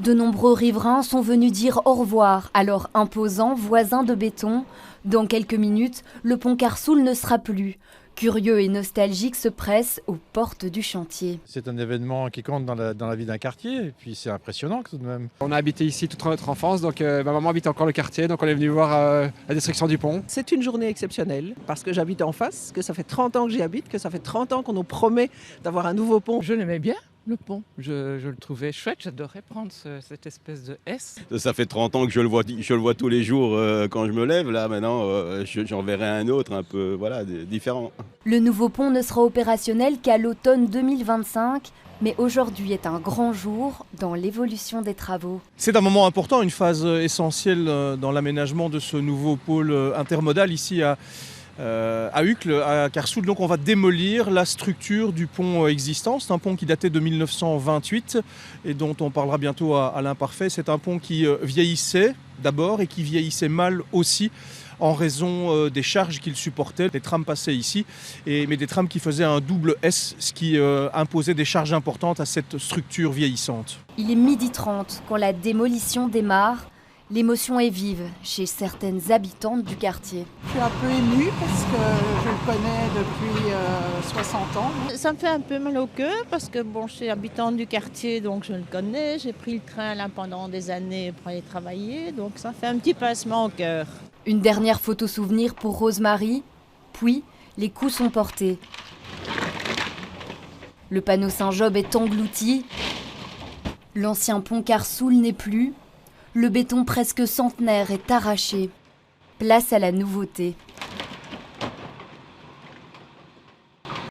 De nombreux riverains sont venus dire au revoir à leur imposant voisin de béton. Dans quelques minutes, le pont Carsoul ne sera plus. Curieux et nostalgiques se pressent aux portes du chantier. C'est un événement qui compte dans la vie d'un quartier et puis c'est impressionnant tout de même. On a habité ici toute notre enfance, donc ma maman habite encore le quartier, donc on est venu voir la destruction du pont. C'est une journée exceptionnelle parce que j'habite en face, que ça fait 30 ans que j'y habite, que ça fait 30 ans qu'on nous promet d'avoir un nouveau pont. Je l'aimais bien, le pont. Je le trouvais chouette, j'adorais prendre cette espèce de S. Ça fait 30 ans que je le vois tous les jours quand je me lève. Là maintenant, j'en verrai un autre un peu différent. Le nouveau pont ne sera opérationnel qu'à l'automne 2025. Mais aujourd'hui est un grand jour dans l'évolution des travaux. C'est un moment important, une phase essentielle dans l'aménagement de ce nouveau pôle intermodal ici à Uccle, à Carsoul. Donc on va démolir la structure du pont existant. C'est un pont qui datait de 1928 et dont on parlera bientôt à l'imparfait. C'est un pont qui vieillissait d'abord et qui vieillissait mal aussi, en raison des charges qu'il supportait. Les trams passaient ici, mais des trams qui faisaient un double S, ce qui imposait des charges importantes à cette structure vieillissante. Il est 12h30 quand la démolition démarre. L'émotion est vive chez certaines habitantes du quartier. Je suis un peu émue parce que je le connais depuis 60 ans. Ça me fait un peu mal au cœur parce que je suis habitante du quartier, donc je le connais. J'ai pris le train là pendant des années pour aller travailler, donc ça fait un petit pincement au cœur. Une dernière photo souvenir pour Rosemary, puis les coups sont portés. Le panneau Saint-Job est englouti, l'ancien pont Carsoul n'est plus, le béton presque centenaire est arraché. Place à la nouveauté.